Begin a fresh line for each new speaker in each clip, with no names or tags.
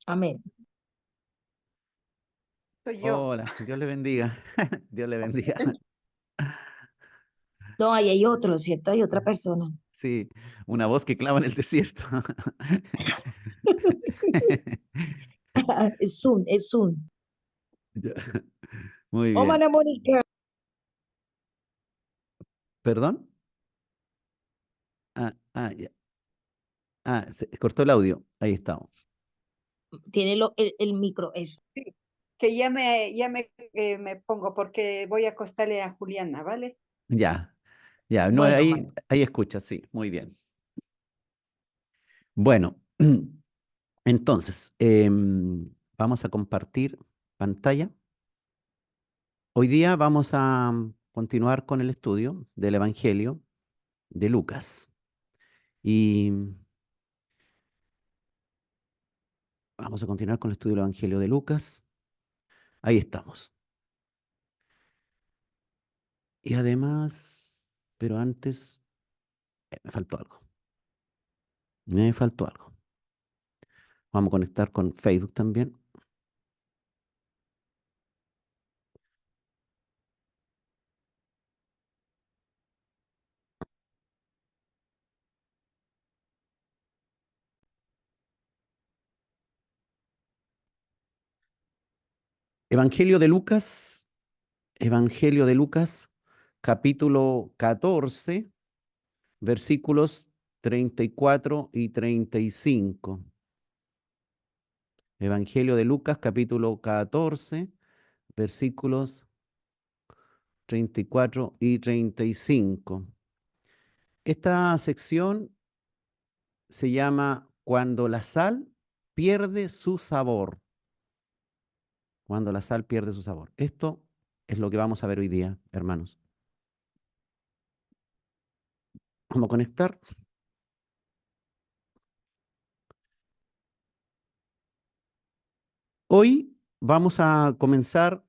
Amén.
Soy yo.
Hola, Dios le bendiga. Dios le bendiga.
No, ahí hay otro, ¿cierto? Hay otra persona.
Sí, una voz que clama en el desierto.
Es Zoom, es Zoom.
Ya. Muy
Oh,
bien.
Mana Mónica.
¿Perdón? Ya. Se cortó el audio. Ahí estamos.
Tiene el micro, es.
Sí, que me pongo porque voy a acostarle a Juliana, ¿vale?
Ya, ya. No,
Bueno,
ahí,
bueno.
ahí escucha, sí, muy bien. Bueno, entonces, vamos a compartir pantalla. Hoy día vamos a continuar con el estudio del Evangelio de Lucas. Y vamos a continuar con el estudio del Evangelio de Lucas. Ahí estamos. Y además, pero antes, me faltó algo. Me faltó algo. Vamos a conectar con Facebook también. Evangelio de Lucas, Evangelio de Lucas, capítulo 14, versículos 34 y 35. Evangelio de Lucas, capítulo 14, versículos 34 y 35. Esta sección se llama Cuando la sal pierde su sabor. Cuando la sal pierde su sabor. Esto es lo que vamos a ver hoy día, hermanos. Vamos a conectar. Hoy vamos a comenzar,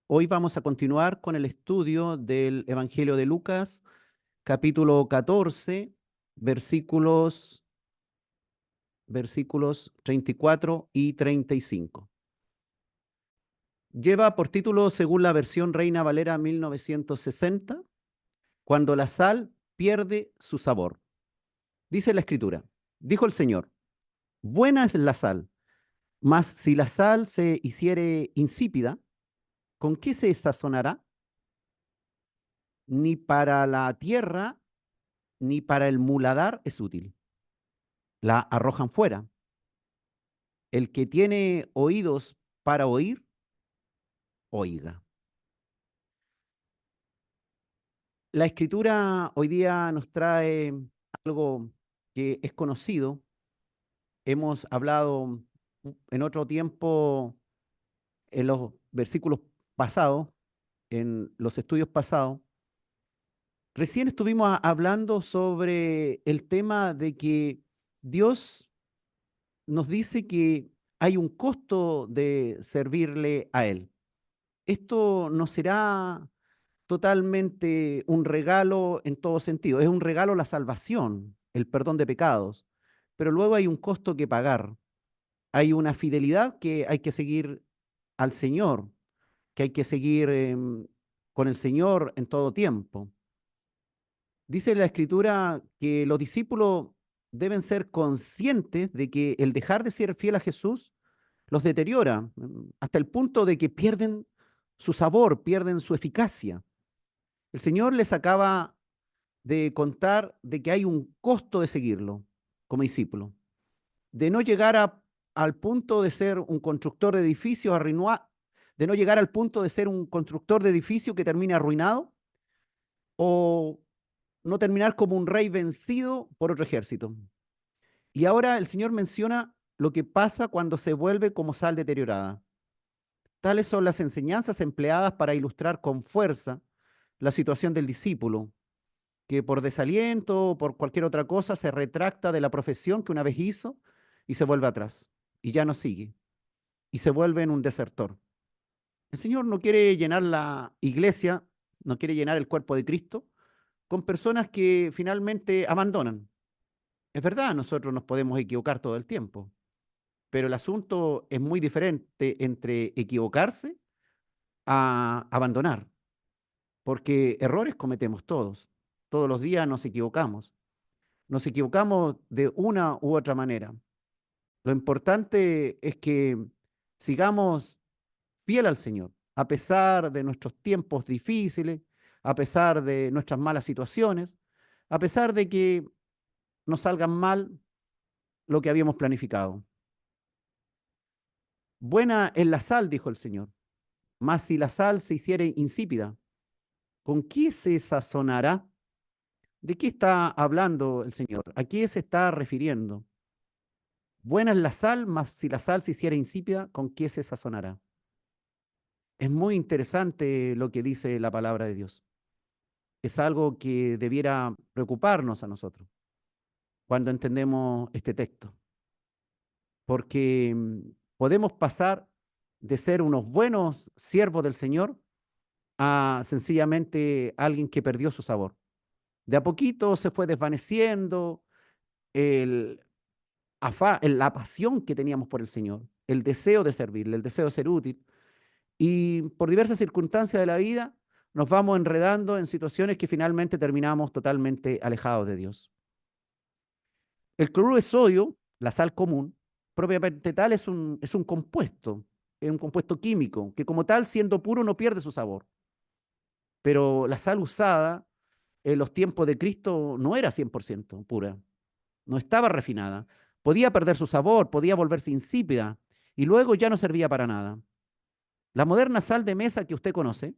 hoy vamos a continuar con el estudio del Evangelio de Lucas, capítulo 14, versículos 34 y 35. Lleva por título, según la versión Reina Valera 1960, Cuando la sal pierde su sabor. Dice la Escritura, dijo el Señor, buena es la sal, mas si la sal se hiciere insípida, ¿con qué se sazonará? Ni para la tierra, ni para el muladar es útil. La arrojan fuera. El que tiene oídos para oír, oiga. La Escritura hoy día nos trae algo que es conocido. Hemos hablado en otro tiempo, en los versículos pasados, en los estudios pasados. Recién estuvimos hablando sobre el tema de que Dios nos dice que hay un costo de servirle a Él. Esto no será totalmente un regalo en todo sentido. Es un regalo la salvación, el perdón de pecados, pero luego hay un costo que pagar. Hay una fidelidad que hay que seguir al Señor, que hay que seguir con el Señor en todo tiempo. Dice la Escritura que los discípulos deben ser conscientes de que el dejar de ser fiel a Jesús los deteriora hasta el punto de que pierden su sabor, pierden su eficacia. El Señor les acaba de contar de que hay un costo de seguirlo como discípulo, de no llegar al punto de ser un constructor de edificios arruinado, de no llegar al punto de ser un constructor de edificio que termine arruinado o no terminar como un rey vencido por otro ejército. Y ahora el Señor menciona lo que pasa cuando se vuelve como sal deteriorada. Tales son las enseñanzas empleadas para ilustrar con fuerza la situación del discípulo, que por desaliento o por cualquier otra cosa se retracta de la profesión que una vez hizo y se vuelve atrás y ya no sigue y se vuelve en un desertor. El Señor no quiere llenar la iglesia, no quiere llenar el cuerpo de Cristo con personas que finalmente abandonan. Es verdad, nosotros nos podemos equivocar todo el tiempo, pero el asunto es muy diferente entre equivocarse a abandonar, porque errores cometemos todos los días nos equivocamos de una u otra manera. Lo importante es que sigamos fiel al Señor, a pesar de nuestros tiempos difíciles, a pesar de nuestras malas situaciones, a pesar de que nos salgan mal lo que habíamos planificado. Buena es la sal, dijo el Señor, mas si la sal se hiciere insípida, ¿con qué se sazonará? ¿De qué está hablando el Señor? ¿A qué se está refiriendo? Buena es la sal, mas si la sal se hiciera insípida, ¿con qué se sazonará? Es muy interesante lo que dice la palabra de Dios. Es algo que debiera preocuparnos a nosotros cuando entendemos este texto, porque podemos pasar de ser unos buenos siervos del Señor a sencillamente alguien que perdió su sabor. De a poquito se fue desvaneciendo el la pasión que teníamos por el Señor, el deseo de servirle, el deseo de ser útil. Y por diversas circunstancias de la vida nos vamos enredando en situaciones que finalmente terminamos totalmente alejados de Dios. El cloruro de sodio, la sal común, propiamente tal es un compuesto, es un compuesto químico, que como tal, siendo puro, no pierde su sabor. Pero la sal usada en los tiempos de Cristo no era 100% pura, no estaba refinada. Podía perder su sabor, podía volverse insípida y luego ya no servía para nada. La moderna sal de mesa que usted conoce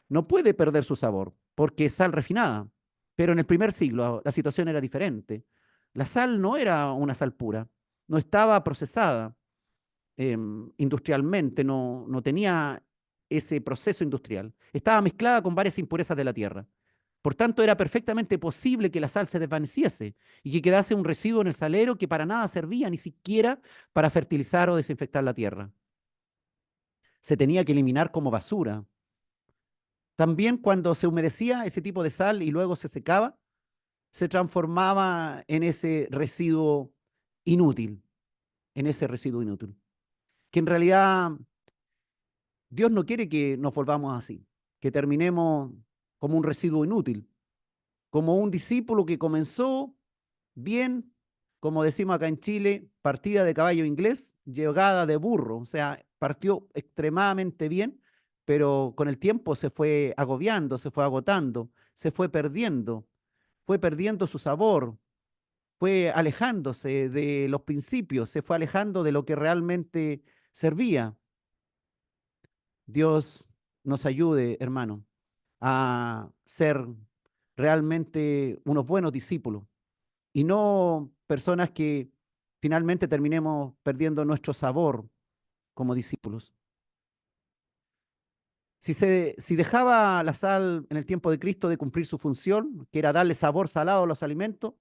no puede perder su sabor porque es sal refinada, pero en el primer siglo la situación era diferente. La sal no era una sal pura, no estaba procesada industrialmente, no tenía ese proceso industrial. Estaba mezclada con varias impurezas de la tierra. Por tanto, era perfectamente posible que la sal se desvaneciese y que quedase un residuo en el salero que para nada servía, ni siquiera para fertilizar o desinfectar la tierra. Se tenía que eliminar como basura. También cuando se humedecía ese tipo de sal y luego se secaba, se transformaba en ese residuo inútil, en ese residuo inútil. Que en realidad Dios no quiere que nos volvamos así, que terminemos como un residuo inútil, como un discípulo que comenzó bien, como decimos acá en Chile, partida de caballo inglés, llegada de burro, o sea, partió extremadamente bien, pero con el tiempo se fue agobiando, se fue agotando, se fue perdiendo su sabor, fue alejándose de los principios, se fue alejando de lo que realmente servía. Dios nos ayude, hermano, a ser realmente unos buenos discípulos y no personas que finalmente terminemos perdiendo nuestro sabor como discípulos. Si dejaba la sal en el tiempo de Cristo de cumplir su función, que era darle sabor salado a los alimentos,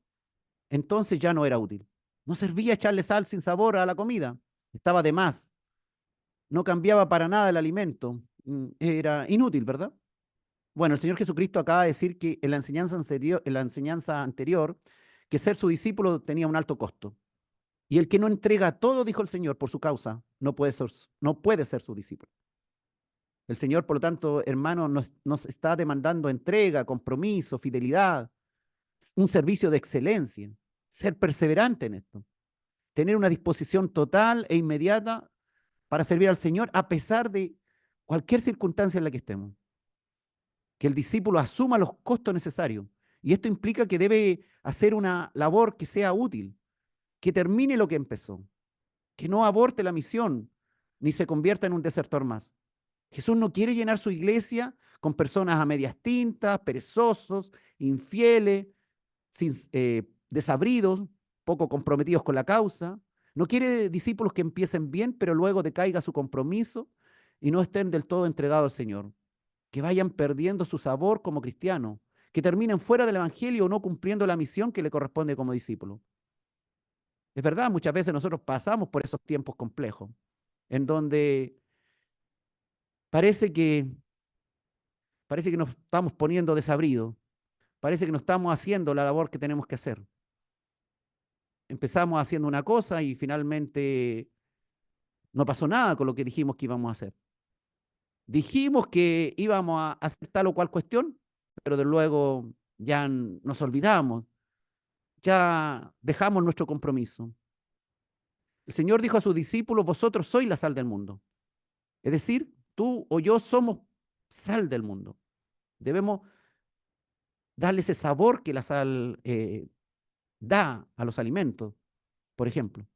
entonces ya no era útil. No servía echarle sal sin sabor a la comida, estaba de más, no cambiaba para nada el alimento, era inútil, ¿verdad? Bueno, el Señor Jesucristo acaba de decir que en la enseñanza anterior, que ser su discípulo tenía un alto costo. Y el que no entrega todo, dijo el Señor, por su causa, no puede ser su discípulo. El Señor, por lo tanto, hermano, nos está demandando entrega, compromiso, fidelidad, un servicio de excelencia, ser perseverante en esto, tener una disposición total e inmediata para servir al Señor a pesar de cualquier circunstancia en la que estemos. Que el discípulo asuma los costos necesarios. Y esto implica que debe hacer una labor que sea útil, que termine lo que empezó, que no aborte la misión, ni se convierta en un desertor más. Jesús no quiere llenar su iglesia con personas a medias tintas, perezosos, infieles, desabridos, poco comprometidos con la causa. No quiere discípulos que empiecen bien, pero luego decaiga su compromiso y no estén del todo entregados al Señor. Que vayan perdiendo su sabor como cristianos, que terminen fuera del Evangelio o no cumpliendo la misión que le corresponde como discípulo. Es verdad, muchas veces nosotros pasamos por esos tiempos complejos, en donde parece que, parece que nos estamos poniendo desabridos, parece que no estamos haciendo la labor que tenemos que hacer. Empezamos haciendo una cosa y finalmente No pasó nada con lo que dijimos que íbamos a hacer. Dijimos que íbamos a hacer tal o cual cuestión, pero de luego ya nos olvidamos, ya dejamos nuestro compromiso. El Señor dijo a sus discípulos, vosotros sois la sal del mundo. Es decir, tú o yo somos sal del mundo. Debemos darle ese sabor que la sal da a los alimentos, por ejemplo.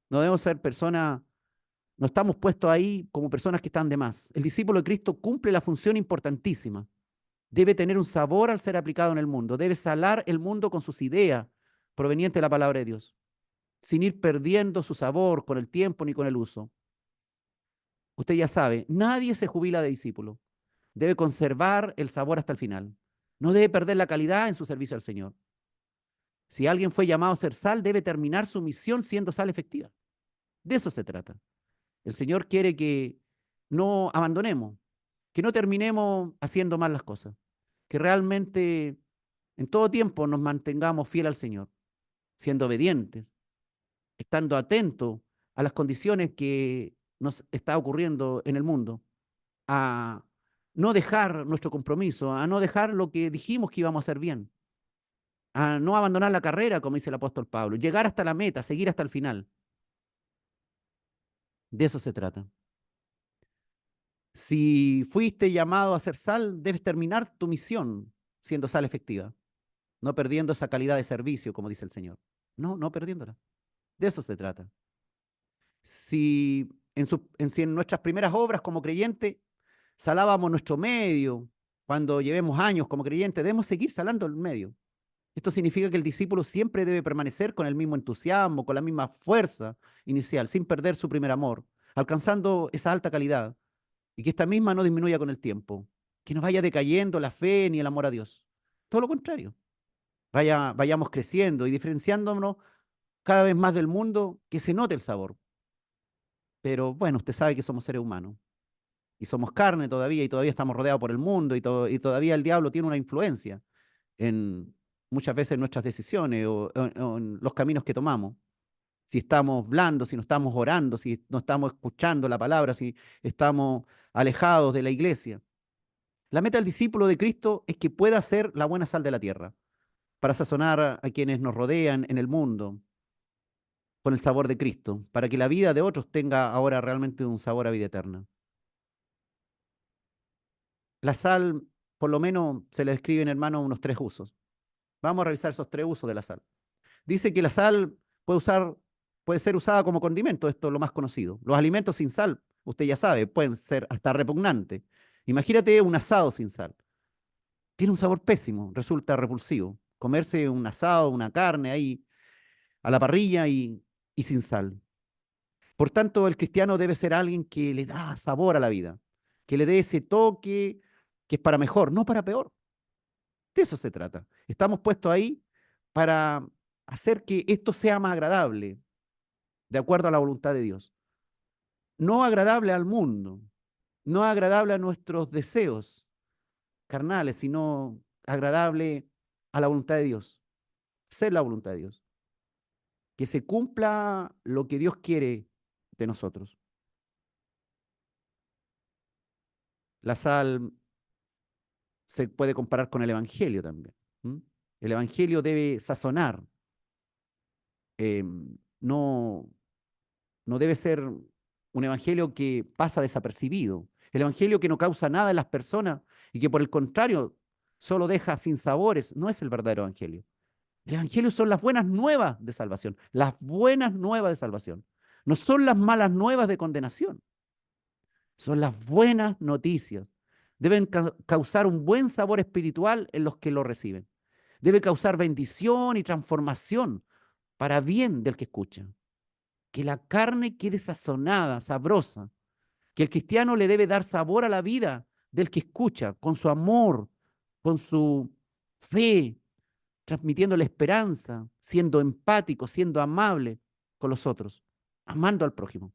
No debemos ser personas, no estamos puestos ahí como personas que están de más. El discípulo de Cristo cumple la función importantísima. Debe tener un sabor al ser aplicado en el mundo. Debe salar el mundo con sus ideas provenientes de la palabra de Dios, sin ir perdiendo su sabor con el tiempo ni con el uso. Usted ya sabe, nadie se jubila de discípulo. Debe conservar el sabor hasta el final. No debe perder la calidad en su servicio al Señor. Si alguien fue llamado a ser sal, debe terminar su misión siendo sal efectiva. De eso se trata. El Señor quiere que no abandonemos, que no terminemos haciendo mal las cosas, que realmente en todo tiempo nos mantengamos fiel al Señor, siendo obedientes, estando atentos a las condiciones que nos está ocurriendo en el mundo, a no dejar nuestro compromiso, a no dejar lo que dijimos que íbamos a hacer bien, a no abandonar la carrera, como dice el apóstol Pablo, llegar hasta la meta, seguir hasta el final. De eso se trata. Si fuiste llamado a ser sal, debes terminar tu misión siendo sal efectiva, no perdiendo esa calidad de servicio, como dice el Señor. No perdiéndola. De eso se trata. Si en nuestras primeras obras como creyente salábamos nuestro medio, cuando llevemos años como creyente, debemos seguir salando el medio. Esto significa que el discípulo siempre debe permanecer con el mismo entusiasmo, con la misma fuerza inicial, sin perder su primer amor, alcanzando esa alta calidad y que esta misma no disminuya con el tiempo, que no vaya decayendo la fe ni el amor a Dios. Todo lo contrario, vayamos creciendo y diferenciándonos cada vez más del mundo, que se note el sabor. Pero bueno, usted sabe que somos seres humanos y somos carne todavía y todavía estamos rodeados por el mundo y todavía el diablo tiene una influencia en muchas veces en nuestras decisiones o en los caminos que tomamos. Si estamos blandos, si no estamos orando, si no estamos escuchando la palabra, si estamos alejados de la iglesia. La meta del discípulo de Cristo es que pueda ser la buena sal de la tierra, para sazonar a quienes nos rodean en el mundo con el sabor de Cristo, para que la vida de otros tenga ahora realmente un sabor a vida eterna. La sal, por lo menos, se le describen, hermano, unos 3 usos. Vamos a revisar esos 3 usos de la sal. Dice que la sal puede ser usada como condimento, esto es lo más conocido. Los alimentos sin sal, usted ya sabe, pueden ser hasta repugnantes. Imagínate un asado sin sal. Tiene un sabor pésimo, resulta repulsivo. Comerse un asado, una carne ahí a la parrilla y sin sal. Por tanto, el cristiano debe ser alguien que le da sabor a la vida, que le dé ese toque que es para mejor, no para peor. De eso se trata. Estamos puestos ahí para hacer que esto sea más agradable, de acuerdo a la voluntad de Dios. No agradable al mundo, no agradable a nuestros deseos carnales, sino agradable a la voluntad de Dios. Ser la voluntad de Dios. Que se cumpla lo que Dios quiere de nosotros. La sal se puede comparar con el Evangelio también. El Evangelio debe sazonar, eh, no, no debe ser un Evangelio que pasa desapercibido. El Evangelio que no causa nada en las personas y que por el contrario solo deja sin sabores, no es el verdadero Evangelio. El Evangelio son las buenas nuevas de salvación, las buenas nuevas de salvación. No son las malas nuevas de condenación, son las buenas noticias. Deben causar un buen sabor espiritual en los que lo reciben. Debe causar bendición y transformación para bien del que escucha. Que la carne quede sazonada, sabrosa. Que el cristiano le debe dar sabor a la vida del que escucha, con su amor, con su fe, transmitiendo la esperanza, siendo empático, siendo amable con los otros, amando al prójimo.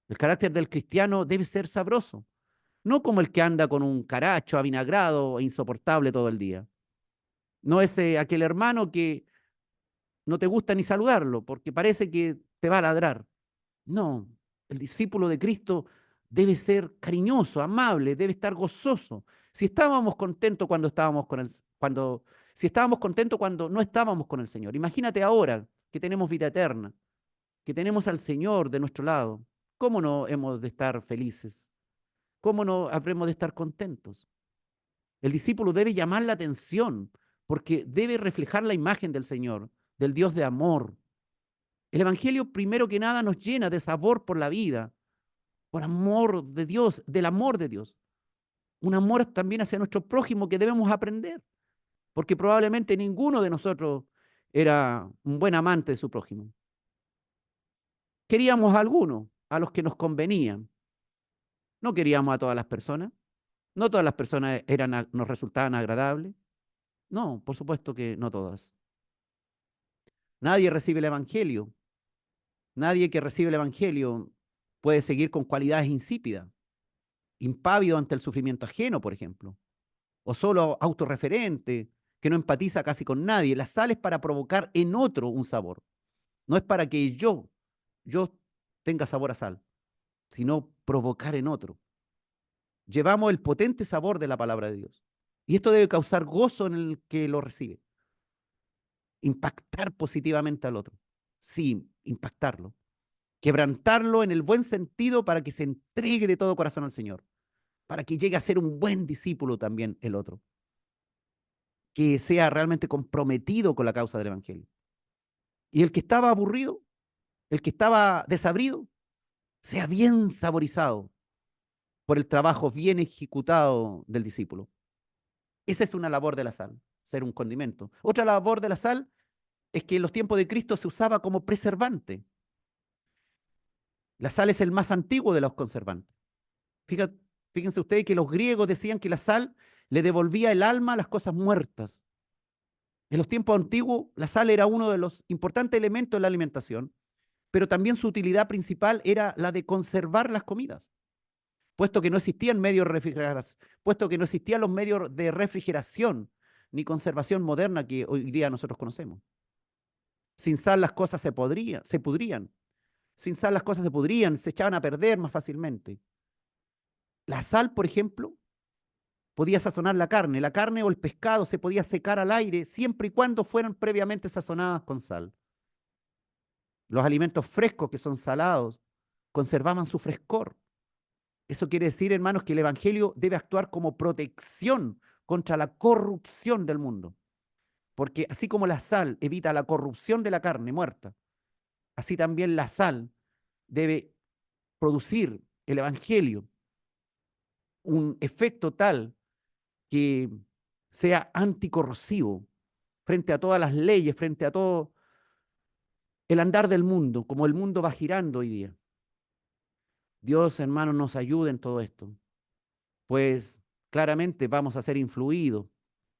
El carácter del cristiano debe ser sabroso, no como el que anda con un caracho avinagrado e insoportable todo el día. No es aquel hermano que no te gusta ni saludarlo porque parece que te va a ladrar. No, El discípulo de Cristo debe ser cariñoso, amable, debe estar gozoso. Si estábamos contentos cuando estábamos con si estábamos contentos cuando no estábamos con el Señor, imagínate ahora que tenemos vida eterna, que tenemos al Señor de nuestro lado, ¿cómo no hemos de estar felices? ¿Cómo no habremos de estar contentos? El discípulo debe llamar la atención porque debe reflejar la imagen del Señor, del Dios de amor. El Evangelio, primero que nada, nos llena de sabor por la vida, por amor de Dios, del amor de Dios. Un amor también hacia nuestro prójimo que debemos aprender, porque probablemente ninguno de nosotros era un buen amante de su prójimo. Queríamos a algunos, a los que nos convenían. No queríamos a todas las personas. No todas las personas nos resultaban agradables. No, por supuesto que no todas. Nadie recibe el Evangelio. Nadie que recibe el Evangelio puede seguir con cualidades insípidas, impávido ante el sufrimiento ajeno, por ejemplo, o solo autorreferente, que no empatiza casi con nadie. La sal es para provocar en otro un sabor. No es para que yo tenga sabor a sal, sino provocar en otro. Llevamos el potente sabor de la palabra de Dios. Y esto debe causar gozo en el que lo recibe. Impactar positivamente al otro. Sí, impactarlo. Quebrantarlo en el buen sentido para que se entregue de todo corazón al Señor. Para que llegue a ser un buen discípulo también el otro. Que sea realmente comprometido con la causa del Evangelio. Y el que estaba aburrido, el que estaba desabrido, sea bien saborizado por el trabajo bien ejecutado del discípulo. Esa es una labor de la sal, ser un condimento. Otra labor de la sal es que en los tiempos de Cristo se usaba como preservante. La sal es el más antiguo de los conservantes. Fíjense ustedes que los griegos decían que la sal le devolvía el alma a las cosas muertas. En los tiempos antiguos, la sal era uno de los importantes elementos de la alimentación, pero también su utilidad principal era la de conservar las comidas, puesto que no existían medios de refrigeración, puesto que no existían los medios de refrigeración ni conservación moderna que hoy día nosotros conocemos. Sin sal las cosas se pudrían. Sin sal las cosas se pudrían, se echaban a perder más fácilmente. La sal, por ejemplo, podía sazonar la carne o el pescado se podía secar al aire siempre y cuando fueran previamente sazonadas con sal. Los alimentos frescos que son salados conservaban su frescor. Eso quiere decir, hermanos, que el Evangelio debe actuar como protección contra la corrupción del mundo. Porque así como la sal evita la corrupción de la carne muerta, así también la sal debe producir el Evangelio un efecto tal que sea anticorrosivo frente a todas las leyes, frente a todo el andar del mundo, como el mundo va girando hoy día. Dios, hermanos, nos ayude en todo esto, pues claramente vamos a ser influidos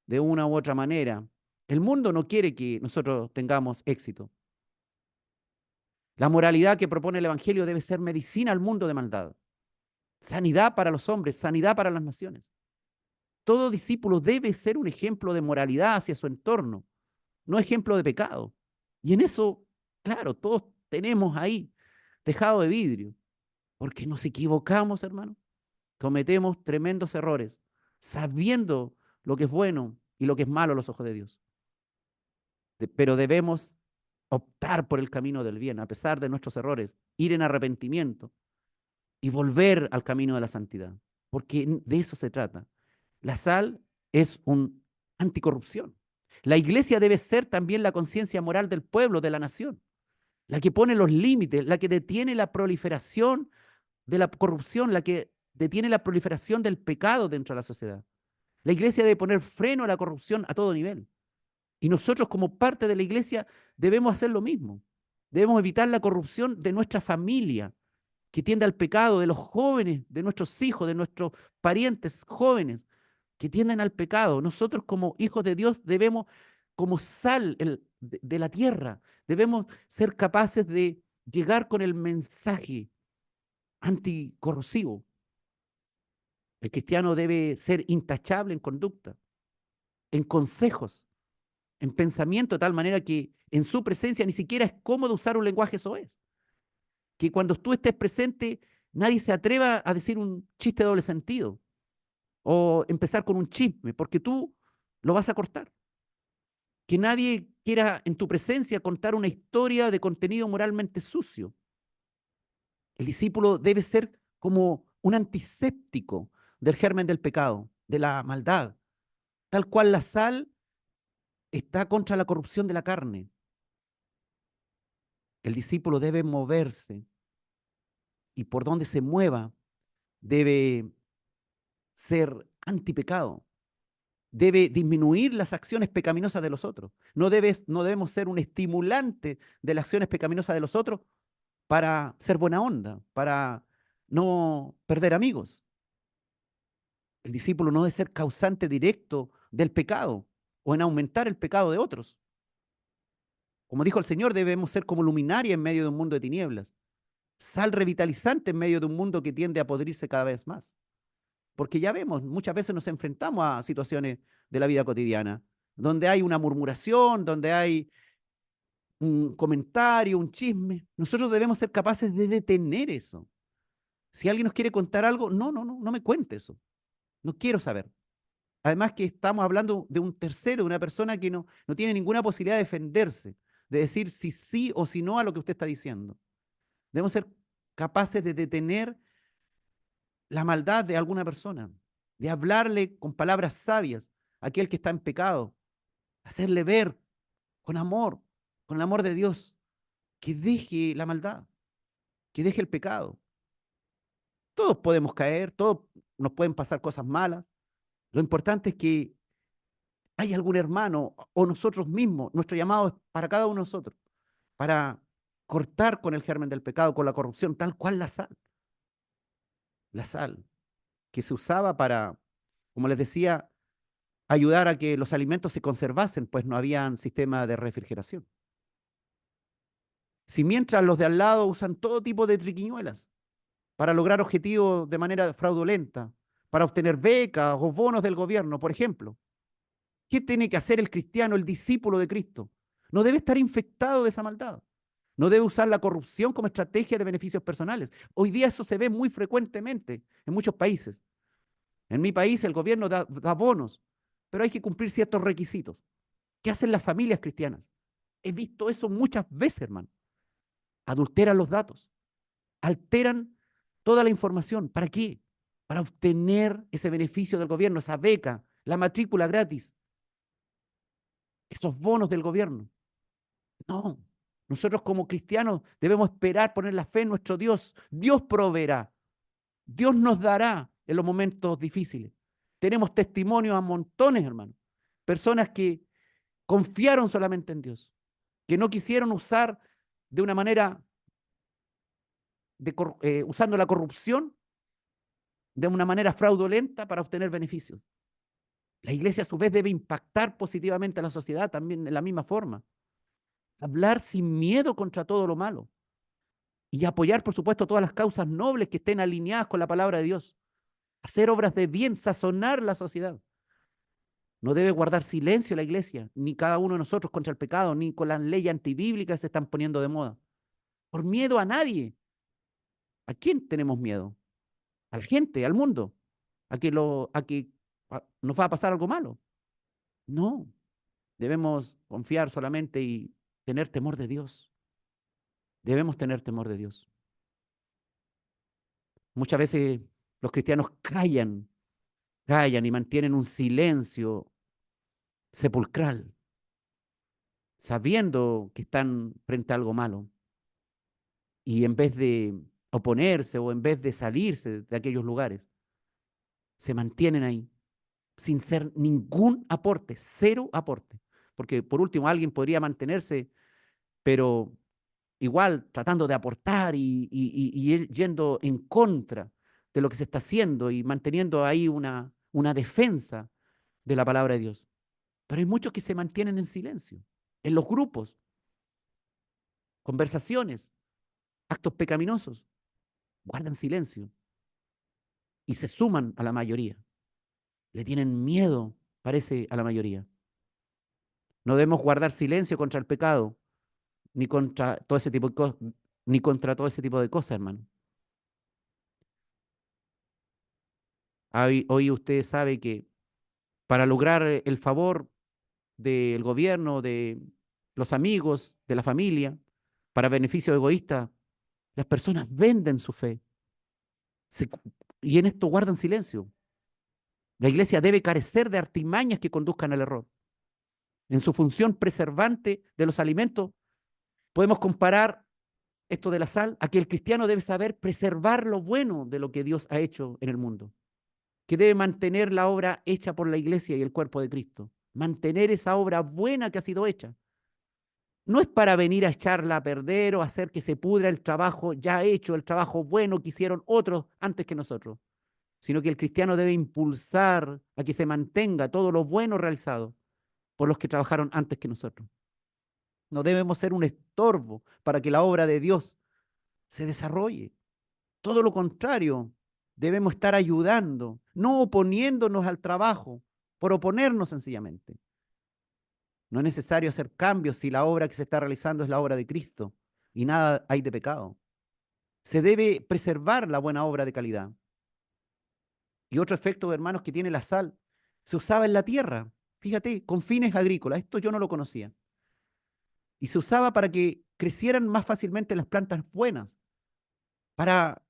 de una u otra manera. El mundo no quiere que nosotros tengamos éxito. La moralidad que propone el Evangelio debe ser medicina al mundo de maldad, sanidad para los hombres, sanidad para las naciones. Todo discípulo debe ser un ejemplo de moralidad hacia su entorno, no ejemplo de pecado. Y en eso, claro, todos tenemos ahí tejado de vidrio, porque nos equivocamos, hermano. Cometemos tremendos errores, sabiendo lo que es bueno y lo que es malo a los ojos de Dios. Pero debemos optar por el camino del bien, a pesar de nuestros errores, ir en arrepentimiento y volver al camino de la santidad, porque de eso se trata. La sal es un anticorrupción. La iglesia debe ser también la conciencia moral del pueblo, de la nación, la que pone los límites, la que detiene la proliferación de la corrupción, la que detiene la proliferación del pecado dentro de la sociedad. La iglesia debe poner freno a la corrupción a todo nivel. Y nosotros como parte de la iglesia debemos hacer lo mismo. Debemos evitar la corrupción de nuestra familia, que tiende al pecado, de los jóvenes, de nuestros hijos, de nuestros parientes jóvenes, que tienden al pecado. Nosotros como hijos de Dios debemos, como sal de la tierra, debemos ser capaces de llegar con el mensaje anticorrosivo. El cristiano debe ser intachable en conducta, en consejos, en pensamiento, de tal manera que en su presencia ni siquiera es cómodo usar un lenguaje soez. que cuando tú estés presente nadie se atreva a decir un chiste de doble sentido o empezar con un chisme, porque tú lo vas a cortar. Que nadie quiera en tu presencia contar una historia de contenido moralmente sucio. El discípulo debe ser como un antiséptico del germen del pecado, de la maldad, tal cual la sal está contra la corrupción de la carne. El discípulo debe moverse y por donde se mueva debe ser antipecado, debe disminuir las acciones pecaminosas de los otros. No debemos ser un estimulante de las acciones pecaminosas de los otros para ser buena onda, para no perder amigos. El discípulo no debe ser causante directo del pecado o en aumentar el pecado de otros. Como dijo el Señor, debemos ser como luminaria en medio de un mundo de tinieblas, sal revitalizante en medio de un mundo que tiende a podrirse cada vez más. Porque ya vemos, muchas veces nos enfrentamos a situaciones de la vida cotidiana, donde hay una murmuración, donde hay un comentario, un chisme. Nosotros debemos ser capaces de detener eso. Si alguien nos quiere contar algo, no me cuente eso. No quiero saber. Además que estamos hablando de un tercero, de una persona que no tiene ninguna posibilidad de defenderse, de decir si sí o si no a lo que usted está diciendo. Debemos ser capaces de detener la maldad de alguna persona, de hablarle con palabras sabias a aquel que está en pecado, hacerle ver con el amor de Dios, que deje la maldad, que deje el pecado. Todos podemos caer, todos nos pueden pasar cosas malas. Lo importante es que hay algún hermano o nosotros mismos, nuestro llamado es para cada uno de nosotros, para cortar con el germen del pecado, con la corrupción, tal cual la sal que se usaba para, como les decía, ayudar a que los alimentos se conservasen, pues no había sistema de refrigeración. Si mientras los de al lado usan todo tipo de triquiñuelas para lograr objetivos de manera fraudulenta, para obtener becas o bonos del gobierno, por ejemplo, ¿qué tiene que hacer el cristiano, el discípulo de Cristo? No debe estar infectado de esa maldad. No debe usar la corrupción como estrategia de beneficios personales. Hoy día eso se ve muy frecuentemente en muchos países. En mi país el gobierno da bonos, pero hay que cumplir ciertos requisitos. ¿Qué hacen las familias cristianas? He visto eso muchas veces, hermano. Adulteran los datos, alteran toda la información. ¿Para qué? Para obtener ese beneficio del gobierno, esa beca, la matrícula gratis, esos bonos del gobierno. No, nosotros como cristianos debemos esperar, poner la fe en nuestro Dios. Dios proveerá, Dios nos dará en los momentos difíciles. Tenemos testimonios a montones, hermano. Personas que confiaron solamente en Dios, que no quisieron usar de una manera, usando la corrupción de una manera fraudulenta para obtener beneficios. La iglesia a su vez debe impactar positivamente a la sociedad también de la misma forma. Hablar sin miedo contra todo lo malo y apoyar, por supuesto, todas las causas nobles que estén alineadas con la palabra de Dios. Hacer obras de bien, sazonar la sociedad. No debe guardar silencio la iglesia, ni cada uno de nosotros contra el pecado, ni con las leyes antibíblicas que se están poniendo de moda. Por miedo a nadie. ¿A quién tenemos miedo? A la gente, al mundo. A que nos va a pasar algo malo. No. Debemos confiar solamente y tener temor de Dios. Debemos tener temor de Dios. Muchas veces los cristianos callan y mantienen un silencio sepulcral, sabiendo que están frente a algo malo. Y en vez de oponerse o en vez de salirse de aquellos lugares, se mantienen ahí, sin ser ningún aporte, cero aporte. Porque por último alguien podría mantenerse, pero igual tratando de aportar y yendo en contra de lo que se está haciendo y manteniendo ahí una defensa de la palabra de Dios. Pero hay muchos que se mantienen en silencio, en los grupos, conversaciones, actos pecaminosos, guardan silencio y se suman a la mayoría. Le tienen miedo, parece, a la mayoría. No debemos guardar silencio contra el pecado, ni contra todo ese tipo de cosas, ni contra todo ese tipo de cosas, hermano. Hoy usted sabe que para lograr el favor del gobierno, de los amigos, de la familia, para beneficio egoísta, las personas venden su fe se- y en esto guardan silencio. La iglesia debe carecer de artimañas que conduzcan al error. En su función preservante de los alimentos, podemos comparar esto de la sal a que el cristiano debe saber preservar lo bueno de lo que Dios ha hecho en el mundo, que debe mantener la obra hecha por la iglesia y el cuerpo de Cristo, mantener esa obra buena que ha sido hecha. No es para venir a echarla a perder o hacer que se pudra el trabajo ya hecho, el trabajo bueno que hicieron otros antes que nosotros, sino que el cristiano debe impulsar a que se mantenga todo lo bueno realizado por los que trabajaron antes que nosotros. No debemos ser un estorbo para que la obra de Dios se desarrolle. Todo lo contrario, debemos estar ayudando, no oponiéndonos al trabajo, por oponernos sencillamente. No es necesario hacer cambios si la obra que se está realizando es la obra de Cristo y nada hay de pecado. Se debe preservar la buena obra de calidad. Y otro efecto, hermanos, que tiene la sal, se usaba en la tierra, fíjate, con fines agrícolas. Esto yo no lo conocía. Y se usaba para que crecieran más fácilmente las plantas buenas, para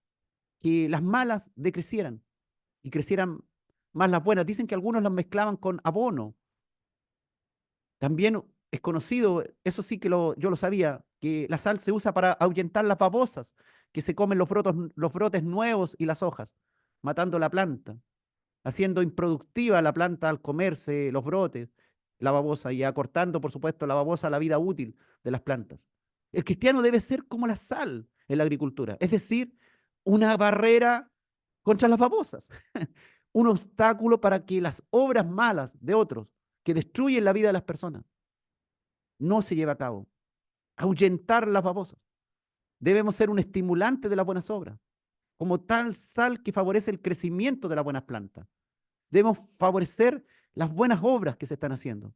que las malas decrecieran y crecieran más las buenas. Dicen que algunos las mezclaban con abono. También es conocido, eso sí que yo lo sabía, que la sal se usa para ahuyentar las babosas que se comen los brotes nuevos y las hojas, matando la planta, haciendo improductiva la planta al comerse los brotes, la babosa, y acortando, por supuesto, la babosa la vida útil de las plantas. El cristiano debe ser como la sal en la agricultura, es decir, una barrera contra las babosas, un obstáculo para que las obras malas de otros que destruyen la vida de las personas no se lleve a cabo. Ahuyentar las babosas. Debemos ser un estimulante de las buenas obras, como tal sal que favorece el crecimiento de las buenas plantas. Debemos favorecer las buenas obras que se están haciendo.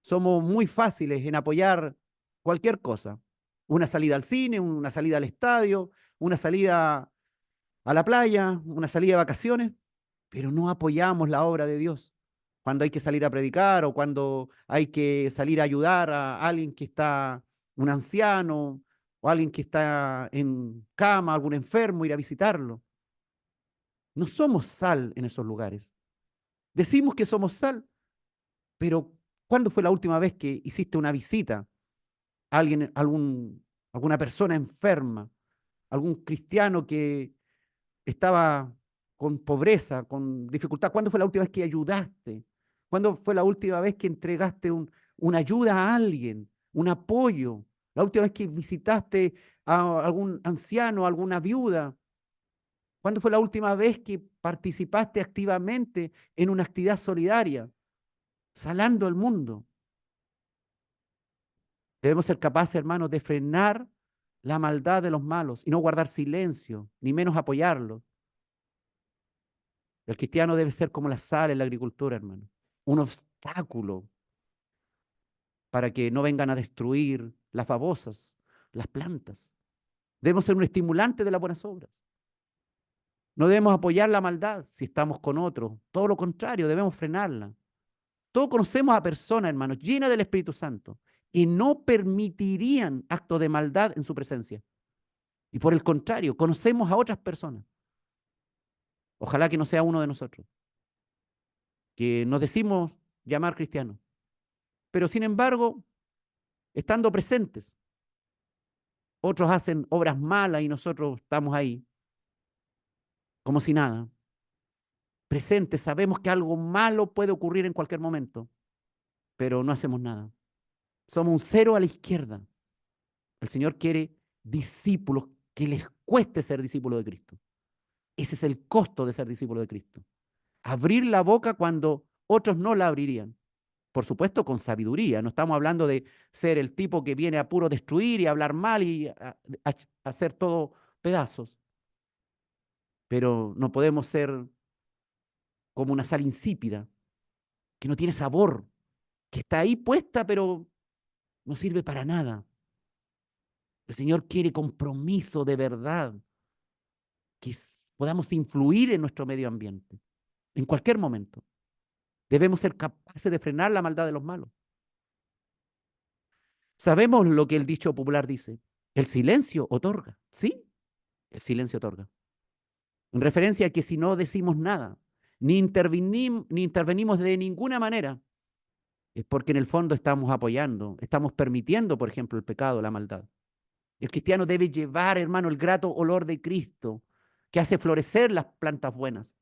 Somos muy fáciles en apoyar cualquier cosa. Una salida al cine, una salida al estadio, una salida a la playa, una salida de vacaciones, pero no apoyamos la obra de Dios. Cuando hay que salir a predicar o cuando hay que salir a ayudar a alguien que está, un anciano o alguien que está en cama, algún enfermo, ir a visitarlo. No somos sal en esos lugares. Decimos que somos sal, pero ¿cuándo fue la última vez que hiciste una visita a alguien, alguna persona enferma, algún cristiano que estaba con pobreza, con dificultad? ¿Cuándo fue la última vez que ayudaste? ¿Cuándo fue la última vez que entregaste una ayuda a alguien, un apoyo? ¿La última vez que visitaste a algún anciano, a alguna viuda? ¿Cuándo fue la última vez que participaste activamente en una actividad solidaria, salando al mundo? Debemos ser capaces, hermanos, de frenar la maldad de los malos y no guardar silencio, ni menos apoyarlos. El cristiano debe ser como la sal en la agricultura, hermano. Un obstáculo para que no vengan a destruir las babosas, las plantas. Debemos ser un estimulante de las buenas obras. No debemos apoyar la maldad si estamos con otros. Todo lo contrario, debemos frenarla. Todos conocemos a personas, hermanos, llenas del Espíritu Santo y no permitirían actos de maldad en su presencia. Y por el contrario, conocemos a otras personas. Ojalá que no sea uno de nosotros, que nos decimos llamar cristianos. Pero sin embargo, estando presentes, otros hacen obras malas y nosotros estamos ahí, como si nada. Presentes, sabemos que algo malo puede ocurrir en cualquier momento, pero no hacemos nada. Somos un cero a la izquierda. El Señor quiere discípulos que les cueste ser discípulos de Cristo. Ese es el costo de ser discípulo de Cristo. Abrir la boca cuando otros no la abrirían. Por supuesto, con sabiduría. No estamos hablando de ser el tipo que viene a puro destruir y hablar mal y a hacer todo pedazos. Pero no podemos ser como una sal insípida, que no tiene sabor, que está ahí puesta, pero no sirve para nada. El Señor quiere compromiso de verdad, que podamos influir en nuestro medio ambiente, en cualquier momento. Debemos ser capaces de frenar la maldad de los malos. Sabemos lo que el dicho popular dice, el silencio otorga, ¿sí? El silencio otorga. En referencia a que si no decimos nada, ni intervenimos de ninguna manera, es porque en el fondo estamos apoyando, estamos permitiendo, por ejemplo, el pecado, la maldad. El cristiano debe llevar, hermano, el grato olor de Cristo, que hace florecer las plantas buenas,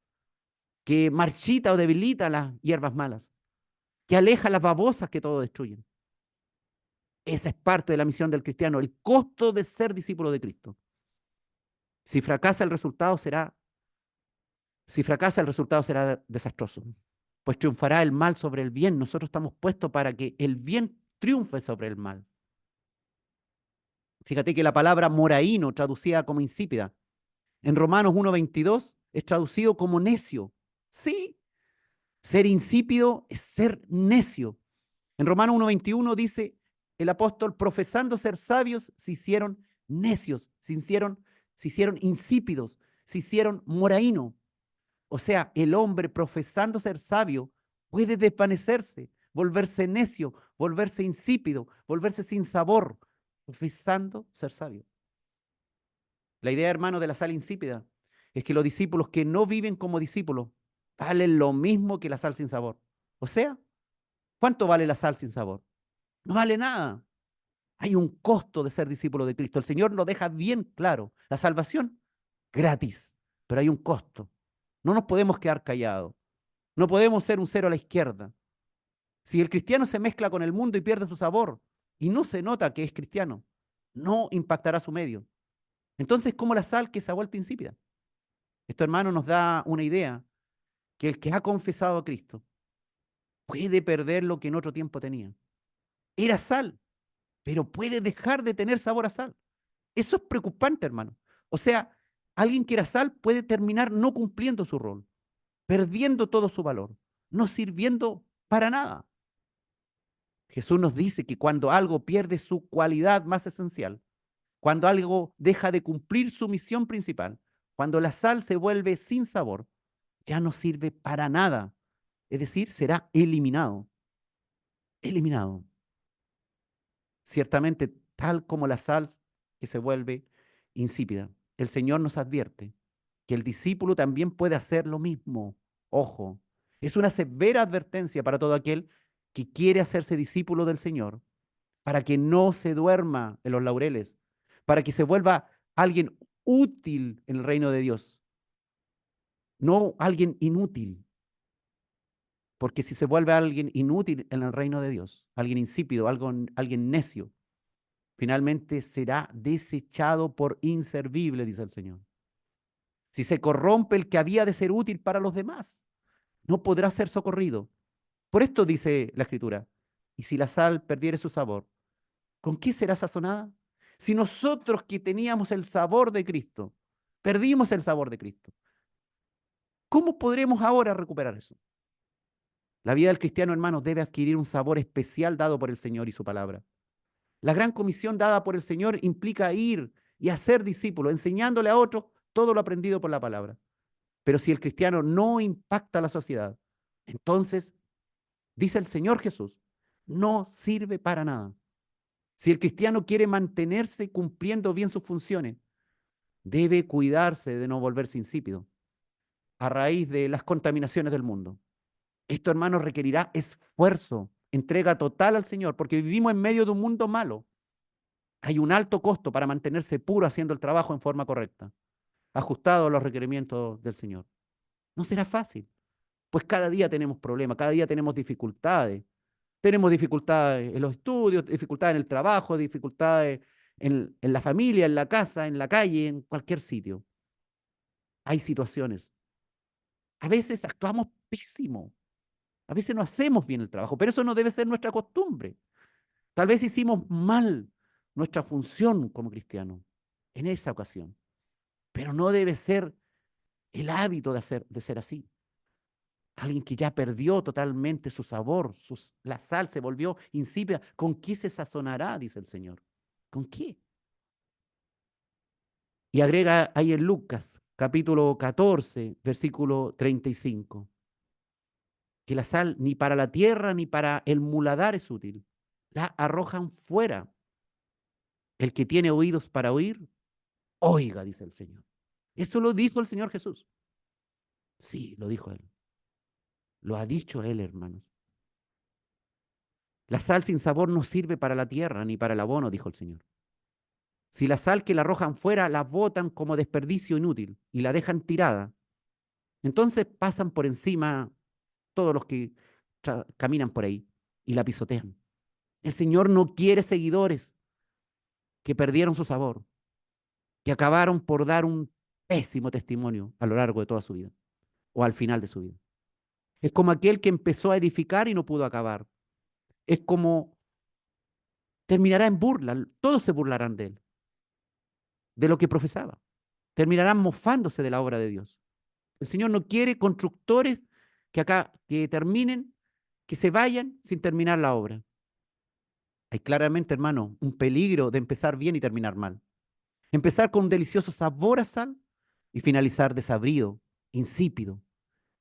que marchita o debilita las hierbas malas, que aleja las babosas que todo destruyen. Esa es parte de la misión del cristiano, el costo de ser discípulo de Cristo. Si fracasa el resultado será desastroso, pues triunfará el mal sobre el bien. Nosotros estamos puestos para que el bien triunfe sobre el mal. Fíjate que la palabra moraíno, traducida como insípida, en Romanos 1:22 es traducido como necio. Sí, ser insípido es ser necio. En Romanos 1:21 dice el apóstol, profesando ser sabios, se hicieron necios, se hicieron insípidos, se hicieron moraíno. O sea, el hombre profesando ser sabio puede desvanecerse, volverse necio, volverse insípido, volverse sin sabor, profesando ser sabio. La idea, hermano, de la sal insípida es que los discípulos que no viven como discípulos valen lo mismo que la sal sin sabor. O sea, ¿cuánto vale la sal sin sabor? No vale nada. Hay un costo de ser discípulo de Cristo. El Señor lo deja bien claro. La salvación, gratis, pero hay un costo. No nos podemos quedar callados. No podemos ser un cero a la izquierda. Si el cristiano se mezcla con el mundo y pierde su sabor y no se nota que es cristiano, no impactará su medio. Entonces, como la sal que se ha vuelto insípida. Esto, hermano, nos da una idea que el que ha confesado a Cristo puede perder lo que en otro tiempo tenía. Era sal, pero puede dejar de tener sabor a sal. Eso es preocupante, hermano. O sea, alguien que era sal puede terminar no cumpliendo su rol, perdiendo todo su valor, no sirviendo para nada. Jesús nos dice que cuando algo pierde su cualidad más esencial, cuando algo deja de cumplir su misión principal, cuando la sal se vuelve sin sabor, ya no sirve para nada. Es decir, será eliminado. Eliminado. Ciertamente, tal como la sal que se vuelve insípida. El Señor nos advierte que el discípulo también puede hacer lo mismo. Ojo, es una severa advertencia para todo aquel que quiere hacerse discípulo del Señor, para que no se duerma en los laureles, para que se vuelva alguien útil en el reino de Dios, no alguien inútil. Porque si se vuelve alguien inútil en el reino de Dios, alguien insípido, alguien necio, finalmente será desechado por inservible, dice el Señor. Si se corrompe el que había de ser útil para los demás, no podrá ser socorrido. Por esto dice la Escritura, y si la sal perdiere su sabor, ¿con qué será sazonada? Si nosotros que teníamos el sabor de Cristo, perdimos el sabor de Cristo, ¿cómo podremos ahora recuperar eso? La vida del cristiano, hermanos, debe adquirir un sabor especial dado por el Señor y su palabra. La gran comisión dada por el Señor implica ir y hacer discípulos, enseñándole a otros todo lo aprendido por la palabra. Pero si el cristiano no impacta a la sociedad, entonces, dice el Señor Jesús, no sirve para nada. Si el cristiano quiere mantenerse cumpliendo bien sus funciones, debe cuidarse de no volverse insípido a raíz de las contaminaciones del mundo. Esto, hermanos, requerirá esfuerzo, entrega total al Señor, porque vivimos en medio de un mundo malo. Hay un alto costo para mantenerse puro haciendo el trabajo en forma correcta, ajustado a los requerimientos del Señor. No será fácil, pues cada día tenemos problemas, cada día tenemos dificultades. Tenemos dificultades en los estudios, dificultades en el trabajo, dificultades en la familia, en la casa, en la calle, en cualquier sitio. Hay situaciones. A veces actuamos pésimo. A veces no hacemos bien el trabajo, pero eso no debe ser nuestra costumbre. Tal vez hicimos mal nuestra función como cristianos en esa ocasión, pero no debe ser el hábito de ser así. Alguien que ya perdió totalmente su sabor, la sal se volvió insípida. ¿Con qué se sazonará? Dice el Señor. ¿Con qué? Y agrega ahí en Lucas, capítulo 14, versículo 35, que la sal ni para la tierra ni para el muladar es útil. La arrojan fuera. El que tiene oídos para oír, oiga, dice el Señor. Eso lo dijo el Señor Jesús. Sí, lo dijo Él. Lo ha dicho Él, hermanos. La sal sin sabor no sirve para la tierra ni para el abono, dijo el Señor. Si la sal que la arrojan fuera la botan como desperdicio inútil y la dejan tirada, entonces pasan por encima todos los que caminan por ahí y la pisotean. El Señor no quiere seguidores que perdieron su sabor, que acabaron por dar un pésimo testimonio a lo largo de toda su vida o al final de su vida. Es como aquel que empezó a edificar y no pudo acabar. Es como terminará en burla, todos se burlarán de él, de lo que profesaba. Terminarán mofándose de la obra de Dios. El Señor no quiere constructores que terminen, que se vayan sin terminar la obra. Hay claramente, hermano, un peligro de empezar bien y terminar mal. Empezar con un delicioso sabor a sal y finalizar desabrido, insípido,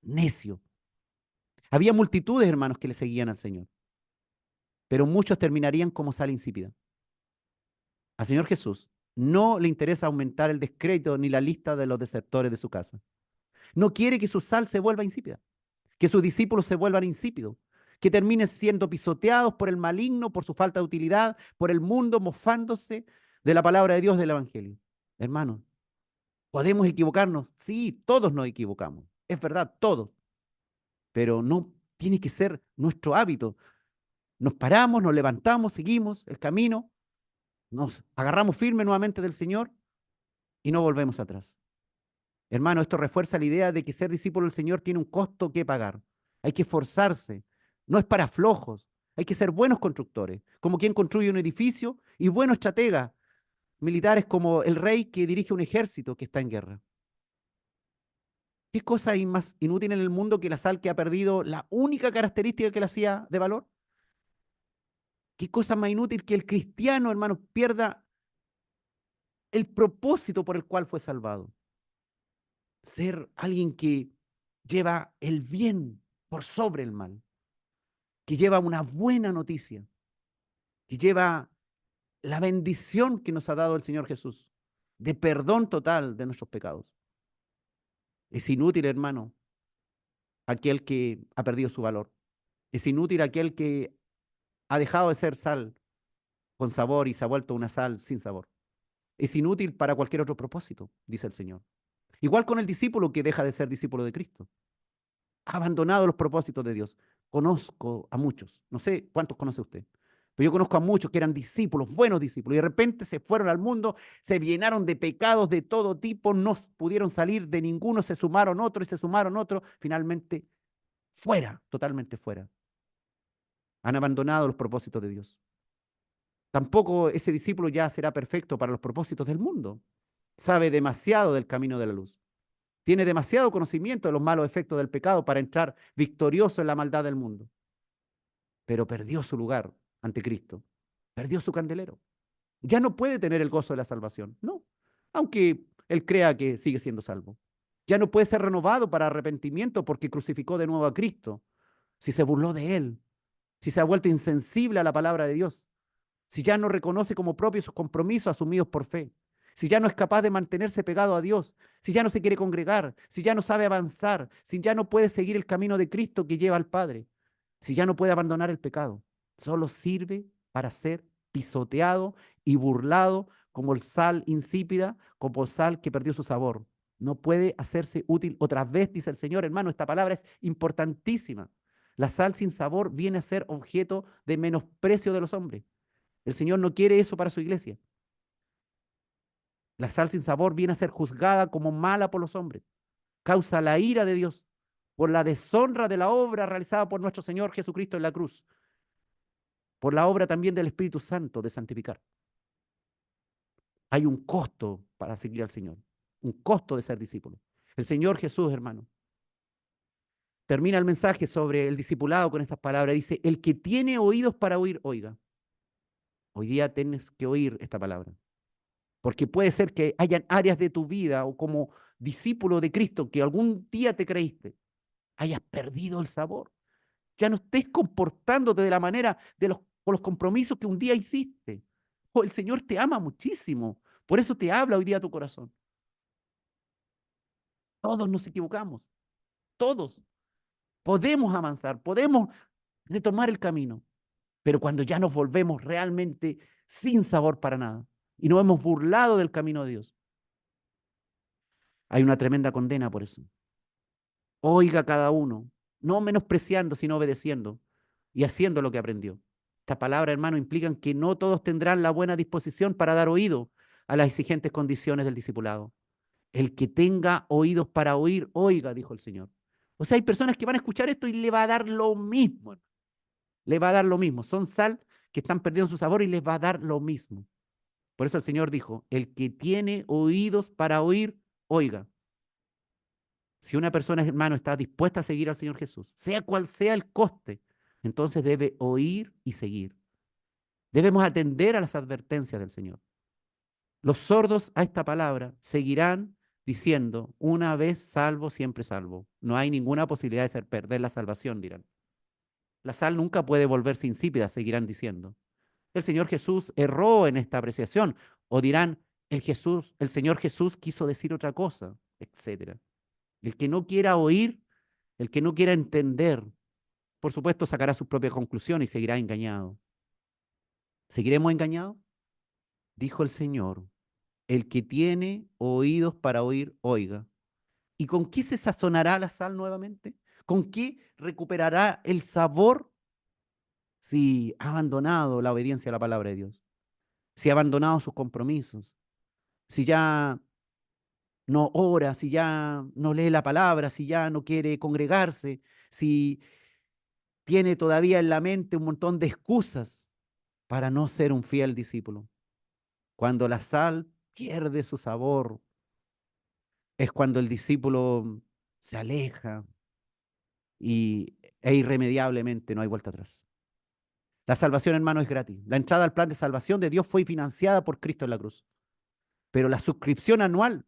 necio. Había multitudes, hermanos, que le seguían al Señor, pero muchos terminarían como sal insípida. Al Señor Jesús no le interesa aumentar el descrédito ni la lista de los desertores de su casa. No quiere que su sal se vuelva insípida, que sus discípulos se vuelvan insípidos, que terminen siendo pisoteados por el maligno, por su falta de utilidad, por el mundo, mofándose de la palabra de Dios del Evangelio. Hermanos, ¿podemos equivocarnos? Sí, todos nos equivocamos. Es verdad, todos. Pero no tiene que ser nuestro hábito. Nos paramos, nos levantamos, seguimos el camino, nos agarramos firme nuevamente del Señor y no volvemos atrás. Hermano, esto refuerza la idea de que ser discípulo del Señor tiene un costo que pagar. Hay que esforzarse. No es para flojos. Hay que ser buenos constructores, como quien construye un edificio, y buenos estrategas militares como el rey que dirige un ejército que está en guerra. ¿Qué cosa hay más inútil en el mundo que la sal que ha perdido la única característica que la hacía de valor? ¿Qué cosa más inútil que el cristiano, hermano, pierda el propósito por el cual fue salvado? Ser alguien que lleva el bien por sobre el mal, que lleva una buena noticia, que lleva la bendición que nos ha dado el Señor Jesús, de perdón total de nuestros pecados. Es inútil, hermano, aquel que ha perdido su valor. Es inútil aquel que ha dejado de ser sal con sabor y se ha vuelto una sal sin sabor. Es inútil para cualquier otro propósito, dice el Señor. Igual con el discípulo que deja de ser discípulo de Cristo. Ha abandonado los propósitos de Dios. Conozco a muchos, no sé cuántos conoce usted, pero yo conozco a muchos que eran discípulos, buenos discípulos, y de repente se fueron al mundo, se llenaron de pecados de todo tipo, no pudieron salir de ninguno, se sumaron otros y se sumaron otros, finalmente fuera, totalmente fuera. Han abandonado los propósitos de Dios. Tampoco ese discípulo ya será perfecto para los propósitos del mundo. Sabe demasiado del camino de la luz. Tiene demasiado conocimiento de los malos efectos del pecado para entrar victorioso en la maldad del mundo. Pero perdió su lugar ante Cristo. Perdió su candelero. Ya no puede tener el gozo de la salvación. No. Aunque él crea que sigue siendo salvo. Ya no puede ser renovado para arrepentimiento porque crucificó de nuevo a Cristo. Si se burló de él. Si se ha vuelto insensible a la palabra de Dios. Si ya no reconoce como propios sus compromisos asumidos por fe, si ya no es capaz de mantenerse pegado a Dios, si ya no se quiere congregar, si ya no sabe avanzar, si ya no puede seguir el camino de Cristo que lleva al Padre, si ya no puede abandonar el pecado, solo sirve para ser pisoteado y burlado como el sal insípida, como sal que perdió su sabor. No puede hacerse útil otra vez, dice el Señor. Hermano, esta palabra es importantísima. La sal sin sabor viene a ser objeto de menosprecio de los hombres. El Señor no quiere eso para su iglesia. La sal sin sabor viene a ser juzgada como mala por los hombres. Causa la ira de Dios por la deshonra de la obra realizada por nuestro Señor Jesucristo en la cruz. Por la obra también del Espíritu Santo de santificar. Hay un costo para seguir al Señor. Un costo de ser discípulo. El Señor Jesús, hermano, termina el mensaje sobre el discipulado con estas palabras. Dice, el que tiene oídos para oír, oiga. Hoy día tienes que oír esta palabra. Porque puede ser que hayan áreas de tu vida o como discípulo de Cristo que algún día te creíste, hayas perdido el sabor. Ya no estés comportándote de la manera con los compromisos que un día hiciste. Oh, el Señor te ama muchísimo. Por eso te habla hoy día a tu corazón. Todos nos equivocamos. Todos. Podemos avanzar, podemos retomar el camino. Pero cuando ya nos volvemos realmente sin sabor para nada y nos hemos burlado del camino de Dios, hay una tremenda condena por eso. Oiga cada uno, no menospreciando, sino obedeciendo y haciendo lo que aprendió. Esta palabra, hermano, implican que no todos tendrán la buena disposición para dar oído a las exigentes condiciones del discipulado. El que tenga oídos para oír, oiga, dijo el Señor. O sea, hay personas que van a escuchar esto y le va a dar lo mismo. Le va a dar lo mismo. Son sal que están perdiendo su sabor y les va a dar lo mismo. Por eso el Señor dijo, el que tiene oídos para oír, oiga. Si una persona, hermano, está dispuesta a seguir al Señor Jesús, sea cual sea el coste, entonces debe oír y seguir. Debemos atender a las advertencias del Señor. Los sordos a esta palabra seguirán diciendo, una vez salvo, siempre salvo. No hay ninguna posibilidad de perder la salvación, dirán. La sal nunca puede volverse insípida, seguirán diciendo. El Señor Jesús erró en esta apreciación, o dirán, el Señor Jesús quiso decir otra cosa, etcétera. El que no quiera oír, el que no quiera entender, por supuesto sacará sus propias conclusiones y seguirá engañado. ¿Seguiremos engañados? Dijo el Señor, el que tiene oídos para oír, oiga. ¿Y con qué se sazonará la sal nuevamente? ¿Con qué recuperará el sabor si ha abandonado la obediencia a la palabra de Dios? Si ha abandonado sus compromisos, si ya no ora, si ya no lee la palabra, si ya no quiere congregarse, si tiene todavía en la mente un montón de excusas para no ser un fiel discípulo. Cuando la sal pierde su sabor, es cuando el discípulo se aleja e irremediablemente no hay vuelta atrás. La salvación, hermano, es gratis. La entrada al plan de salvación de Dios fue financiada por Cristo en la cruz. Pero la suscripción anual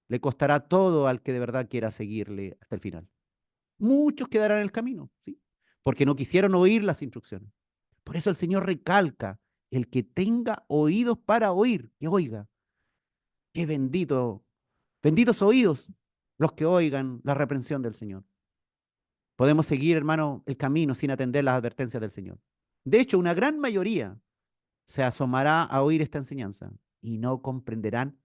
le costará todo al que de verdad quiera seguirle hasta el final. Muchos quedarán en el camino, ¿sí? Porque no quisieron oír las instrucciones. Por eso el Señor recalca, el que tenga oídos para oír, que oiga. Qué benditos oídos los que oigan la reprensión del Señor. Podemos seguir, hermano, el camino sin atender las advertencias del Señor. De hecho, una gran mayoría se asomará a oír esta enseñanza y no comprenderán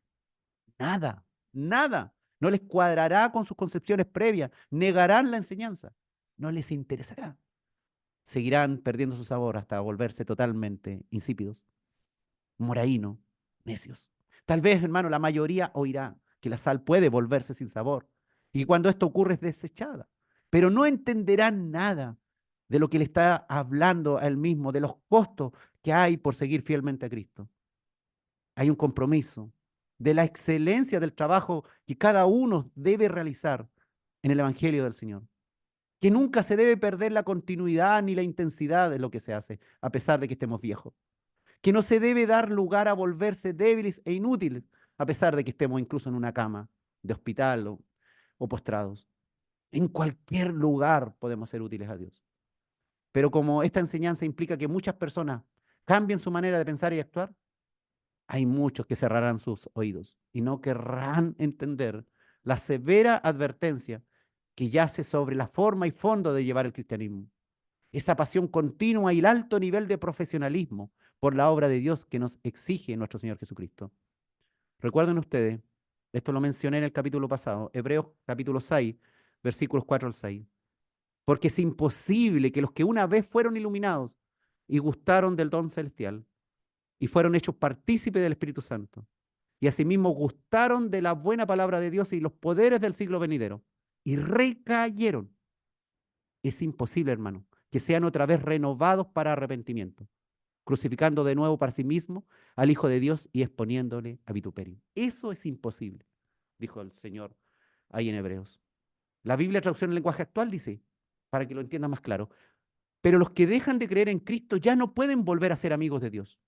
nada, nada. No les cuadrará con sus concepciones previas, negarán la enseñanza, no les interesará. Seguirán perdiendo su sabor hasta volverse totalmente insípidos, moraínos, necios. Tal vez, hermano, la mayoría oirá que la sal puede volverse sin sabor y cuando esto ocurre es desechada, pero no entenderán nada de lo que le está hablando a él mismo, de los costos que hay por seguir fielmente a Cristo. Hay un compromiso de la excelencia del trabajo que cada uno debe realizar en el Evangelio del Señor. Que nunca se debe perder la continuidad ni la intensidad de lo que se hace, a pesar de que estemos viejos. Que no se debe dar lugar a volverse débiles e inútiles, a pesar de que estemos incluso en una cama de hospital o postrados. En cualquier lugar podemos ser útiles a Dios. Pero como esta enseñanza implica que muchas personas cambien su manera de pensar y actuar, hay muchos que cerrarán sus oídos y no querrán entender la severa advertencia que yace sobre la forma y fondo de llevar el cristianismo. Esa pasión continua y el alto nivel de profesionalismo por la obra de Dios que nos exige nuestro Señor Jesucristo. Recuerden ustedes, esto lo mencioné en el capítulo pasado, Hebreos capítulo 6, versículos 4 al 6. Porque es imposible que los que una vez fueron iluminados y gustaron del don celestial y fueron hechos partícipes del Espíritu Santo, y asimismo gustaron de la buena palabra de Dios y los poderes del siglo venidero, y recayeron. Es imposible, hermano, que sean otra vez renovados para arrepentimiento, crucificando de nuevo para sí mismo al Hijo de Dios y exponiéndole a vituperio. Eso es imposible, dijo el Señor ahí en Hebreos. La Biblia, traducción en lenguaje actual, dice, para que lo entienda más claro, pero los que dejan de creer en Cristo ya no pueden volver a ser amigos de Dios,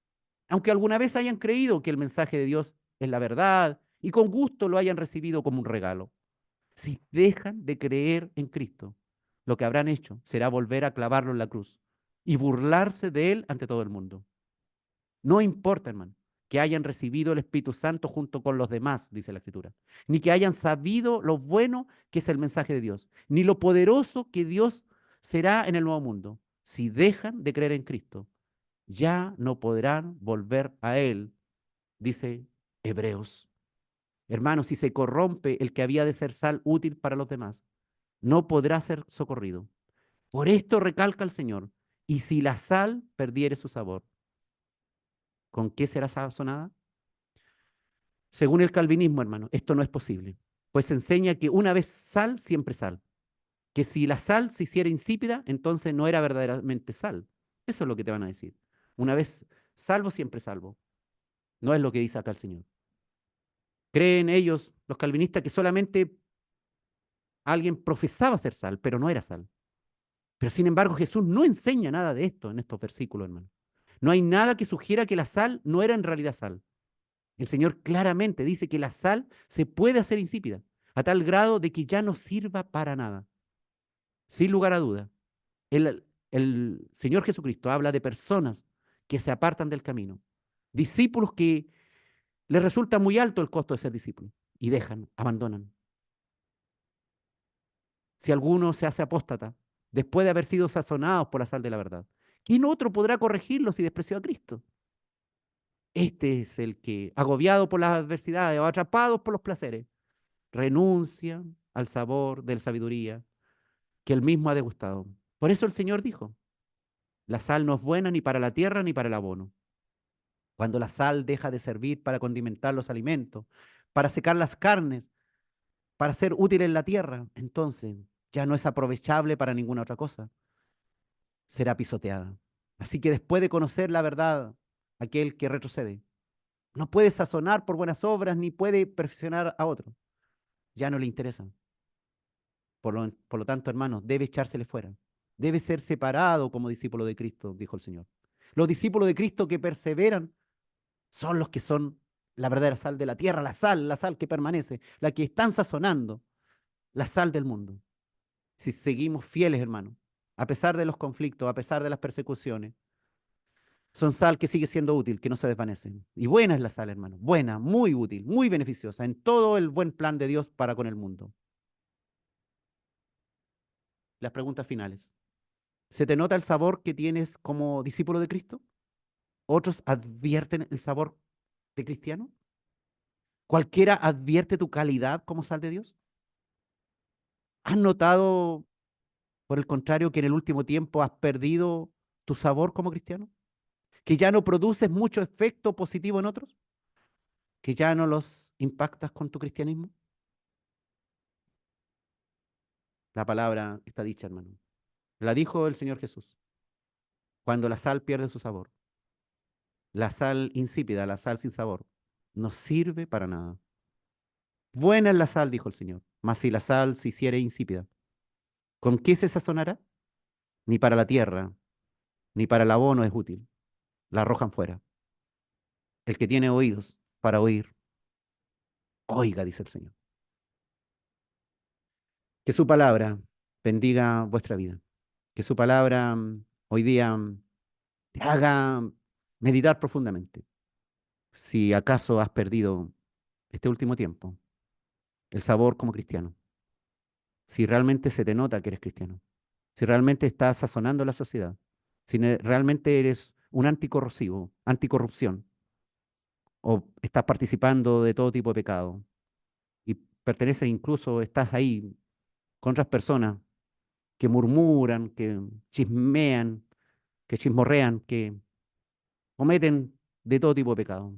aunque alguna vez hayan creído que el mensaje de Dios en la verdad y con gusto lo hayan recibido como un regalo. Si dejan de creer en Cristo, lo que habrán hecho será volver a clavarlo en la cruz y burlarse de él ante todo el mundo. No importa, hermano, que hayan recibido el Espíritu Santo junto con los demás, dice la Escritura, ni que hayan sabido lo bueno que es el mensaje de Dios, ni lo poderoso que Dios será en el nuevo mundo. Si dejan de creer en Cristo, ya no podrán volver a Él, dice Hebreos. Hermanos, si se corrompe el que había de ser sal útil para los demás, no podrá ser socorrido. Por esto recalca el Señor, y si la sal perdiere su sabor, ¿con qué será sazonada? Según el calvinismo, hermano, esto no es posible, pues enseña que una vez sal, siempre sal. Que si la sal se hiciera insípida, entonces no era verdaderamente sal. Eso es lo que te van a decir. Una vez salvo, siempre salvo. No es lo que dice acá el Señor. Creen ellos, los calvinistas, que solamente alguien profesaba ser sal, pero no era sal. Pero sin embargo, Jesús no enseña nada de esto en estos versículos, hermano. No hay nada que sugiera que la sal no era en realidad sal. El Señor claramente dice que la sal se puede hacer insípida, a tal grado de que ya no sirva para nada. Sin lugar a duda, el Señor Jesucristo habla de personas que se apartan del camino, discípulos que les resulta muy alto el costo de ser discípulos y dejan, abandonan. Si alguno se hace apóstata, después de haber sido sazonados por la sal de la verdad, ¿quién otro podrá corregirlos si despreció a Cristo? Este es el que, agobiado por las adversidades o atrapados por los placeres, renuncia al sabor de la sabiduría que él mismo ha degustado. Por eso el Señor dijo, la sal no es buena ni para la tierra ni para el abono. Cuando la sal deja de servir para condimentar los alimentos, para secar las carnes, para ser útil en la tierra, entonces ya no es aprovechable para ninguna otra cosa. Será pisoteada. Así que después de conocer la verdad, aquel que retrocede, no puede sazonar por buenas obras ni puede perfeccionar a otro. Ya no le interesan. Por lo tanto, hermanos, debe echársele fuera. Debe ser separado como discípulo de Cristo, dijo el Señor. Los discípulos de Cristo que perseveran son los que son la verdadera sal de la tierra, la sal que permanece, la que están sazonando, la sal del mundo. Si seguimos fieles, hermanos, a pesar de los conflictos, a pesar de las persecuciones, son sal que sigue siendo útil, que no se desvanece. Y buena es la sal, hermano, buena, muy útil, muy beneficiosa en todo el buen plan de Dios para con el mundo. Las preguntas finales. ¿Se te nota el sabor que tienes como discípulo de Cristo? ¿Otros advierten el sabor de cristiano? ¿Cualquiera advierte tu calidad como sal de Dios? ¿Has notado, por el contrario, que en el último tiempo has perdido tu sabor como cristiano? ¿Que ya no produces mucho efecto positivo en otros? ¿Que ya no los impactas con tu cristianismo? La palabra está dicha, hermano. La dijo el Señor Jesús. Cuando la sal pierde su sabor, la sal insípida, la sal sin sabor, no sirve para nada. Buena es la sal, dijo el Señor, mas si la sal se hiciere insípida, ¿con qué se sazonará? Ni para la tierra, ni para el abono es útil. La arrojan fuera. El que tiene oídos para oír, oiga, dice el Señor. Que su palabra bendiga vuestra vida. Que su palabra hoy día te haga meditar profundamente. Si acaso has perdido este último tiempo el sabor como cristiano. Si realmente se te nota que eres cristiano. Si realmente estás sazonando la sociedad. Si realmente eres un anticorrosivo, anticorrupción. O estás participando de todo tipo de pecado. Y perteneces incluso, estás ahí con otras personas que murmuran, que chismean, que chismorrean, que cometen de todo tipo de pecado.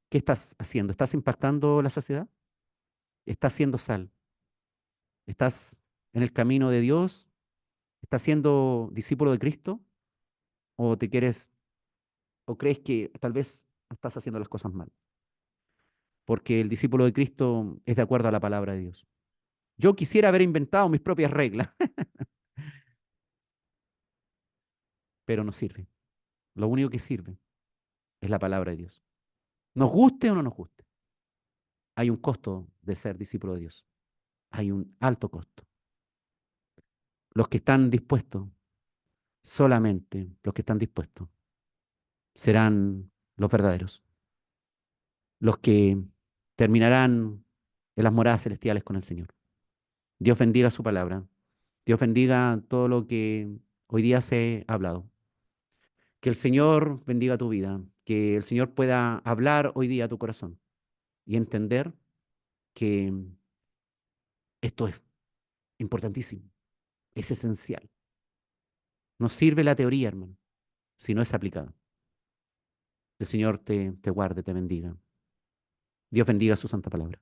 ¿Qué estás haciendo? ¿Estás impactando la sociedad? ¿Estás siendo sal? ¿Estás en el camino de Dios? ¿Estás siendo discípulo de Cristo? ¿O te quieres, o crees que tal vez estás haciendo las cosas mal? Porque el discípulo de Cristo es de acuerdo a la palabra de Dios. Yo quisiera haber inventado mis propias reglas, pero no sirve. Lo único que sirve es la palabra de Dios. Nos guste o no nos guste. Hay un costo de ser discípulo de Dios. Hay un alto costo. Los que están dispuestos, solamente los que están dispuestos, serán los verdaderos. Los que terminarán en las moradas celestiales con el Señor. Dios bendiga su palabra. Dios bendiga todo lo que hoy día se ha hablado. Que el Señor bendiga tu vida. Que el Señor pueda hablar hoy día a tu corazón y entender que esto es importantísimo, es esencial. No sirve la teoría, hermano, si no es aplicada. El Señor te guarde, te bendiga. Dios bendiga su santa palabra.